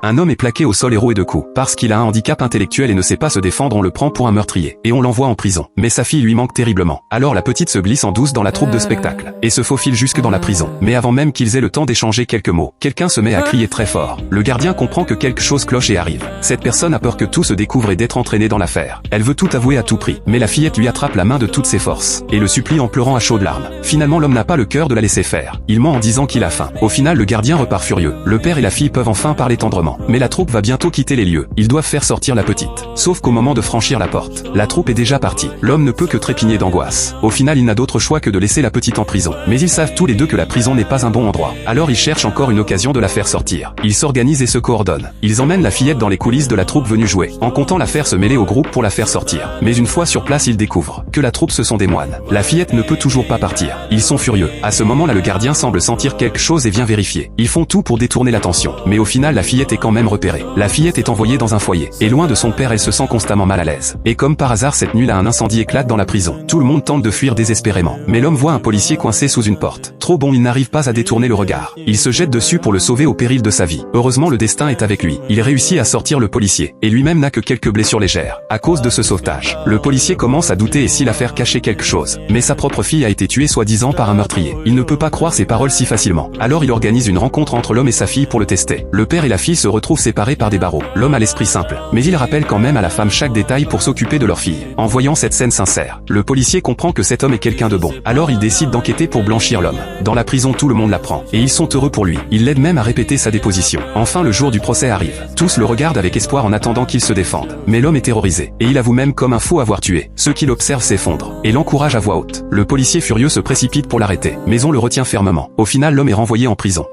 Un homme est plaqué au sol et roué de coups. Parce qu'il a un handicap intellectuel et ne sait pas se défendre, on le prend pour un meurtrier. Et on l'envoie en prison. Mais sa fille lui manque terriblement. Alors la petite se glisse en douce dans la troupe de spectacle. Et se faufile jusque dans la prison. Mais avant même qu'ils aient le temps d'échanger quelques mots, quelqu'un se met à crier très fort. Le gardien comprend que quelque chose cloche et arrive. Cette personne a peur que tout se découvre et d'être entraînée dans l'affaire. Elle veut tout avouer à tout prix. Mais la fillette lui attrape la main de toutes ses forces. Et le supplie en pleurant à chaudes larmes. Finalement l'homme n'a pas le cœur de la laisser faire. Il ment en disant qu'il a faim. Au final le gardien repart furieux. Le père et la fille peuvent enfin parler tendrement. Mais la troupe va bientôt quitter les lieux. Ils doivent faire sortir la petite. Sauf qu'au moment de franchir la porte, la troupe est déjà partie. L'homme ne peut que trépigner d'angoisse. Au final il n'a d'autre choix que de laisser la petite en prison. Mais ils savent tous les deux que la prison n'est pas un bon endroit. Alors ils cherchent encore une occasion de la faire sortir. Ils s'organisent et se coordonnent. Ils emmènent la fillette dans les coulisses de la troupe venue jouer, en comptant la faire se mêler au groupe pour la faire sortir. Mais une fois sur place ils découvrent que la troupe ce sont des moines. La fillette ne peut toujours pas partir. Ils sont furieux. À ce moment là le gardien semble sentir quelque chose et vient vérifier. Ils font tout pour détourner l'attention. Mais au final la fillette est quand même repérée. La fillette est envoyée dans un foyer. Et loin de son père elle se sent constamment mal à l'aise. Et comme par hasard cette nuit là un incendie éclate dans la prison. Tout le monde tente de fuir désespérément. Mais l'homme voit un policier coincé sous une porte. Trop bon il n'arrive pas à détourner le regard. Il se jette dessus pour le sauver au péril de sa vie. Heureusement le destin est avec lui. Il réussit à sortir le policier. Et lui-même n'a que quelques blessures légères. À cause de ce sauvetage. Le policier commence à douter et si l'affaire cachait quelque chose. Mais sa propre fille a été tuée soi-disant par un meurtrier. Il ne peut pas croire ses paroles si facilement. Alors il organise une rencontre entre l'homme et sa fille pour le tester. Le père et la fille se retrouvent séparés par des barreaux. L'homme a l'esprit simple. Mais il rappelle quand même à la femme chaque détail pour s'occuper de leur fille. En voyant cette scène sincère, le policier comprend que cet homme est quelqu'un de bon. Alors il décide d'enquêter pour blanchir l'homme. Dans la prison tout le monde l'apprend. Et ils sont heureux pour lui. Il l'aide même à répéter sa déposition. Enfin le jour du procès arrive. Tous le regardent avec espoir en attendant qu'il se défende. Mais l'homme est terrorisé. Et il avoue même comme un fou avoir tué. Ceux qui l'observent s'effondrent. Et l'encouragent à voix haute. Le policier furieux se précipite pour l'arrêter. Mais on le retient fermement. Au final l'homme est renvoyé en prison.